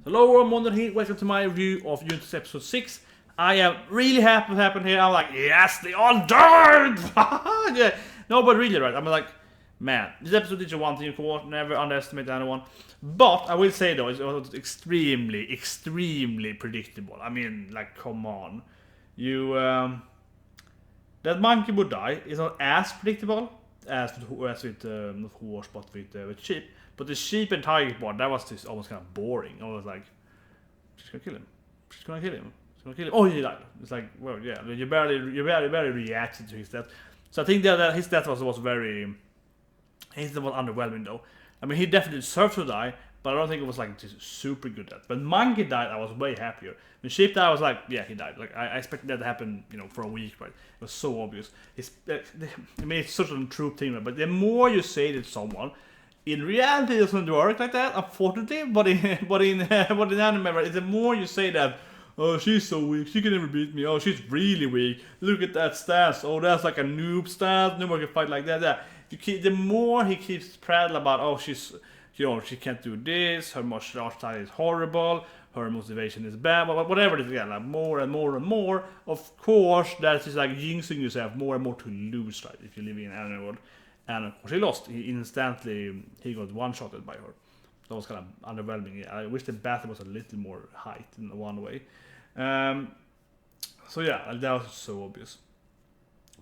Hello, I'm Wonder here. Welcome to my review of Juuni Taisen episode 6. I am really happy what happened here. I'm like, yes, they all died! Yeah. No, but really, right? I'm like, man, this episode teaches one thing, never underestimate anyone. But I will say though, it was extremely predictable. I mean, like, come on. That monkey would die is not as predictable as with not horse, but with sheep. But the sheep and tiger part, that was just almost kind of boring. I was like, she's gonna kill him. She's gonna kill him. She's gonna kill him. Oh, he died. It's like, well, yeah, you barely reacted to his death. So I think that his death was very, his death was underwhelming though. I mean, he definitely deserved to die, but I don't think it was like just super good death. But monkey died, I was way happier. When sheep died, I was like, yeah, he died. Like I expected that to happen, for a week, right? It was so obvious. I mean, it's such a true thing, right? But the more you say to someone, in reality, it doesn't work like that, unfortunately. But in anime, right, the more you say that, oh, she's so weak, she can never beat me. Oh, she's really weak. Look at that stance. Oh, that's like a noob stance. No one can fight like that. Yeah. The more he keeps prattling about, oh, she's, she can't do this. Her martial arts style is horrible. Her motivation is bad. Whatever it is, yeah, like more and more and more. Of course, that's just like jinxing yourself more and more to lose, right? If you live in an anime world. And of course he lost. He got one-shotted by her. That was kind of underwhelming. I wish the battle was a little more height in one way. So yeah, that was so obvious.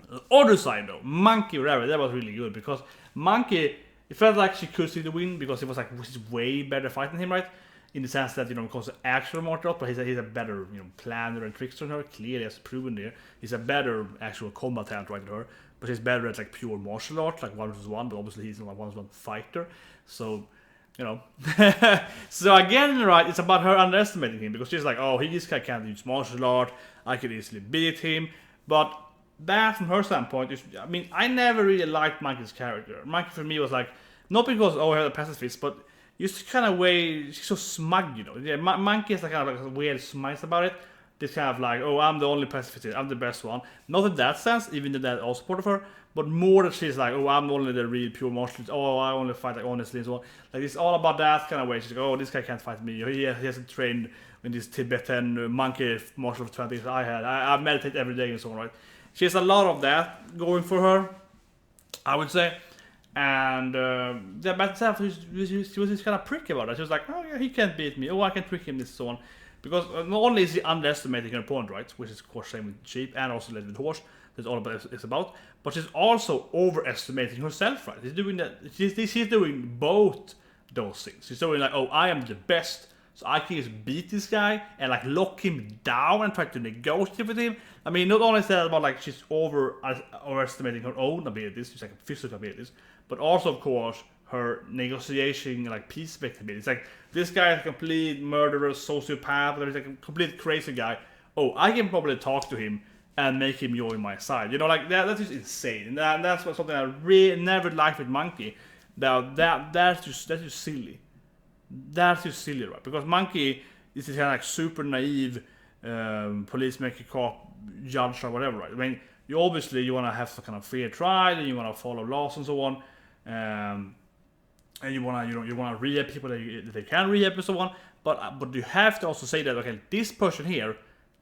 The other side though, Monkey Rabbit, that was really good because Monkey, it felt like she could see the win because it was like she's way better fighting him, right? In the sense that, because of actual martial art, but he's a better, planner and trickster than her. Clearly, as proven there, he's a better actual combat talent right than her. But he's better at like pure martial art, like 1v1. But obviously, he's not a 1v1 fighter. So, so again, right, it's about her underestimating him because she's like, oh, this guy can't use martial art. I could easily beat him. But that, from her standpoint, I mean, I never really liked Monkey's character. Monkey for me was like, not because he had a pacifist, but just kind of way, she's so smug, Yeah, Monkey has like kind of like a weird smile about it. This kind of like, oh, I'm the only pacifist, I'm the best one. Not in that sense, even though that also part of her, but more that she's like, oh, I'm only the real pure martialist. Oh, I only fight like honestly and so on. Like it's all about that kind of way. She's like, oh, this guy can't fight me. He hasn't trained in this Tibetan monkey martial for 20 years I meditate every day and so on, right? She has a lot of that going for her, I would say. And yeah, but she was just kind of pricky about it. She was like, oh yeah, he can't beat me. Oh, I can trick him, this and so on. Because not only is he underestimating her opponent, right, which is of course same with sheep and also with horse, that's all it's about, but she's also overestimating herself, right? She's doing that. She's doing both those things. She's doing like, oh, I am the best, so I can just beat this guy and like lock him down and try to negotiate with him. I mean, not only is that about like she's overestimating her own abilities, she's like physical abilities, but also of course her negotiation, like peacemaking abilities. Like this guy is a complete murderer, sociopath, or he's like a complete crazy guy. Oh, I can probably talk to him and make him join my side. Like that's just insane. And that's something I really never liked with Monkey. That's just silly. That's just silly, right? Because Monkey is this kind of like super naive policeman, cop, judge, or whatever, right? I mean, you want to have some kind of fair trial, and you want to follow laws and so on, and you want to rehab people that they can rehab and so on. But you have to also say that, okay, this person here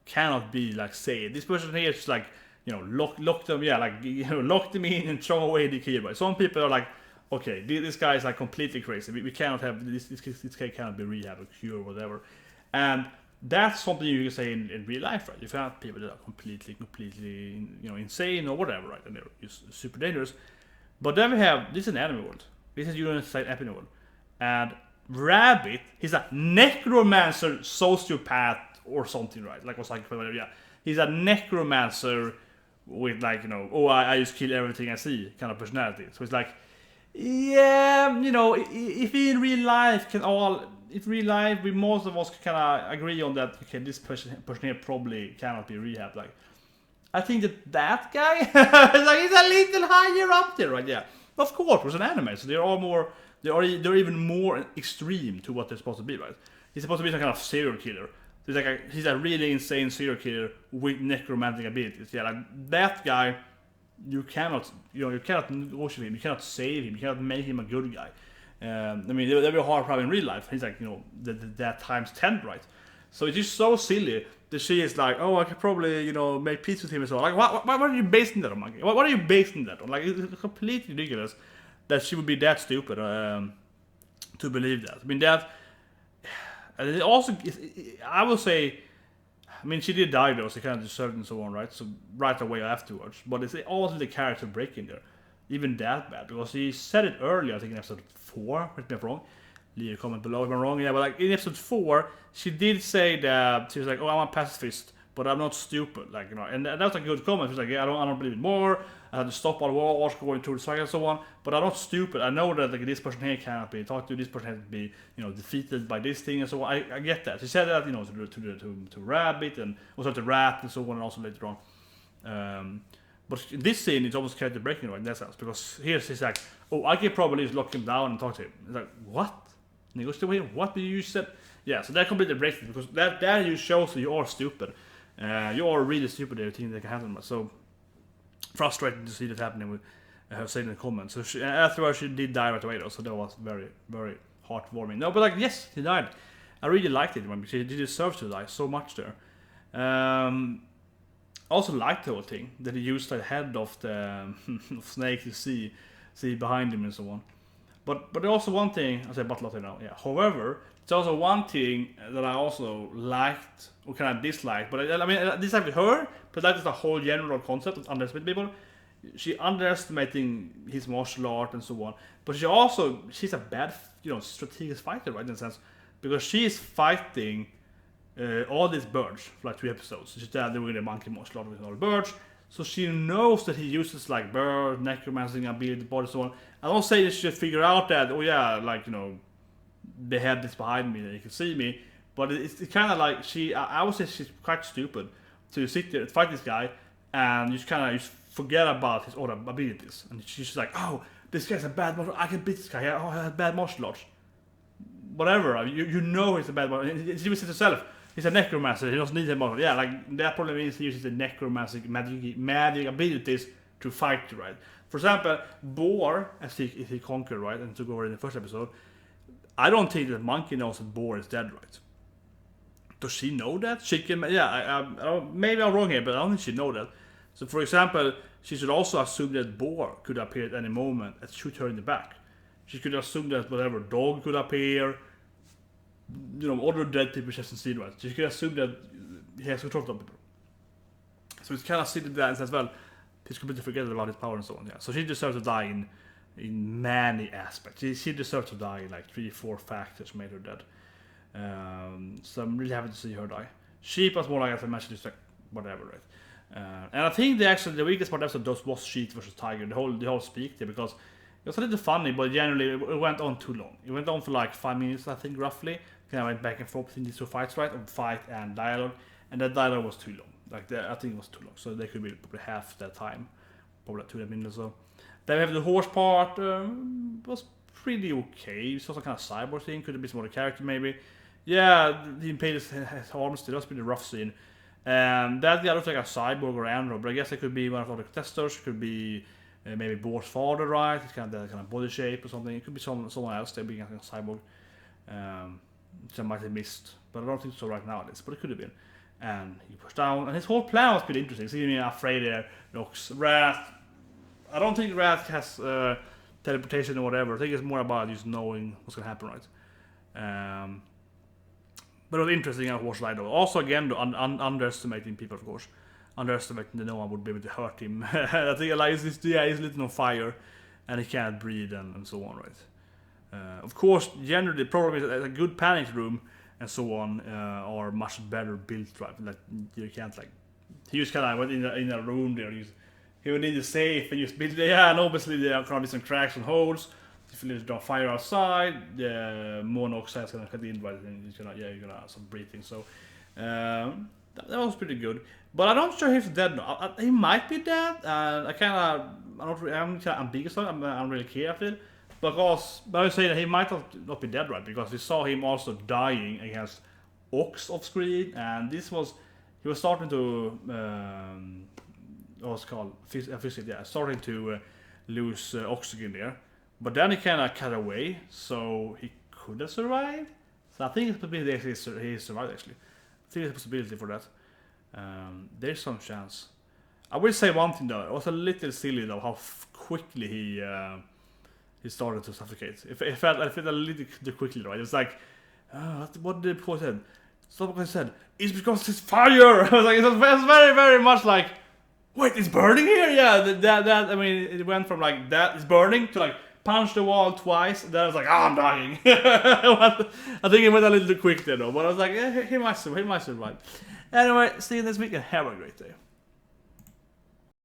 cannot be like saved. This person here is like, lock them, yeah, like lock them in and throw away the key. Right? Some people are like, okay, this guy is like completely crazy. We cannot have this guy cannot be rehab or cure or whatever. And that's something you can say in real life, right? You have people that are completely, insane or whatever, right? And they're just super dangerous. But then we have, this is an anime world. This is Juuni Taisen Teaches world. And Rabbit, he's a necromancer sociopath or something, right? Like what's like, yeah. He's a necromancer with like, oh, I just kill everything I see kind of personality. So it's like, yeah, if in real life we most of us can kind of agree on that, okay, this person here probably cannot be rehabbed. Like, I think that guy, like, he's a little higher up there, right? Yeah, of course, it's an anime, so they're even more extreme to what they're supposed to be, right? He's supposed to be some kind of serial killer. So he's a really insane serial killer with necromantic abilities. Yeah, like that guy. You cannot negotiate him. You cannot save him. You cannot make him a good guy. I mean, they were hard problem in real life. He's like, that times 10, right? So it's just so silly that she is like, oh, I could probably, make peace with him and so on. Like, what are you basing that on, Monkey? What are you basing that on? Like, it's completely ridiculous that she would be that stupid to believe that. I mean, that. And it also, I would say, I mean, she did die though, so she kind of deserved and so on, right? So right away afterwards. But it's also the character breaking there. Even that bad, because he said it earlier, I think in episode 4, correct me if I'm wrong. Leave a comment below if I'm wrong. Yeah, but like in episode 4, she did say that she was like, oh, I'm a pacifist, but I'm not stupid. Like, and that was a good comment. She was like, yeah, I don't believe it more. I had to stop all wars going through the cycle and so on. But I'm not stupid. I know that like this person here cannot be talked to. This person has to be, defeated by this thing and so on. I get that. She said that, to Rabbit and also to Rat and so on, and also later on. But in this scene, it's almost character breaking, right, in that sense, because here she's like, oh, I can probably just lock him down and talk to him. It's like, what? And he goes to him, what did you said? Yeah, so that completely breaks it, because that just shows that you are stupid. You are really stupid, everything that can happen. So frustrating to see that happening with her saying in the comments. So afterwards, she did die right away, though, so that was very, very heartwarming. No, but like, yes, he died. I really liked it, because he deserves to die so much there. Also liked the whole thing that he used the head of the of Snake to see behind him and so on. But also one thing I say but a lot now. Yeah. However, it's also one thing that I also liked or kind of disliked. But I mean, I dislike with her, but that is the whole general concept of underestimating people. She underestimating his martial art and so on. But she's a bad strategic fighter, right, in a sense, because she is fighting. All these birds for like 3 episodes. She's there doing the monkey martial art with all the birds. So she knows that he uses like bird, necromancy, ability, body, so on. I don't say that she should figure out that, oh yeah, like, they have this behind me that you can see me. But it's kind of like I would say she's quite stupid to sit there and fight this guy and just kind of forget about his other abilities. And she's just like, oh, this guy's a bad martial, I can beat this guy. Oh, I have bad martial arts. Whatever, you know he's a bad martial arts. She says herself, he's a necromancer, he doesn't need him. Yeah, like that probably means he uses the necromancy magic abilities to fight, right? For example, Boar, as he conquered, right, and took over in the first episode, I don't think that Monkey knows that Boar is dead, right? Does she know that? She can, yeah, maybe I'm wrong here, but I don't think she know that. So for example, she should also assume that Boar could appear at any moment and shoot her in the back. She could assume that whatever dog could appear, other dead people she hasn't seen, right? So you can assume that he has control of people. So it's kind of silly that as well. He's completely forgetting about his power and so on. Yeah. So she deserves to die in many aspects. She deserves to die in like 3-4 factors made her dead. So I'm really happy to see her die. Sheep was more like, as I mentioned, just like whatever, right? And I think the weakest part of the episode was Sheep versus Tiger. The whole speak there, because it was a little funny, but generally it went on too long. It went on for like 5 minutes, I think, roughly. Kind of went back and forth between these two fights, right? Of fight and dialogue, and that dialogue was too long. Like I think it was too long, so they could be probably half that time, probably 2 minutes or so. Then we have the horse part. Was pretty okay. It's also kind of cyborg thing. Could have been some other character maybe. Yeah, he impaled his arm still. That's been a rough scene. That guy looks like a cyborg or android, but I guess it could be one of the testers. Could be maybe Boar's father, right? It's kind of that kind of body shape or something. It could be someone else. They're being a cyborg. Which I might have missed, but I don't think so right now at least, but it could have been. And he pushed down, and his whole plan was pretty interesting. Seeing me afraid there, looks Wrath. I don't think Wrath has teleportation or whatever. I think it's more about just knowing what's gonna happen, right? But it was interesting how Horse died. Also, again, underestimating people, of course. Underestimating that no one would be able to hurt him. I think like he's lit on fire, and he can't breathe and so on, right? Of course, generally, probably a good panic room and so on are much better built, right? Like you can't like. He just kind of went in a room there. He went in the safe and just built. Yeah, and obviously there are gonna be some cracks and holes. If you don't fire outside, the monoxide is gonna cut in, right? And you're gonna have some breathing. So that was pretty good. But I'm not sure if he's dead now. He might be dead. I'm kind of ambiguous. I'm really care of it. Because I would say that he might not be dead, right? Because we saw him also dying against Ox off screen, and he was starting to what's called starting to lose oxygen there. But then he kind of cut away, so he could have survived. So I think it's a possibility he survived, actually. I think there's a possibility for that. There's some chance. I will say one thing though, it was a little silly though how quickly he started to suffocate. It felt a little too quickly, right? It was like, what did the poor said? Stop what I said. It's because it's fire. I was like, it was very, very much like, wait, it's burning here? Yeah, that. I mean, it went from like that is burning to like punch the wall twice. Then I was like, I'm dying. I think it went a little too quick there though. But I was like, he might survive. Anyway, see you next week and have a great day.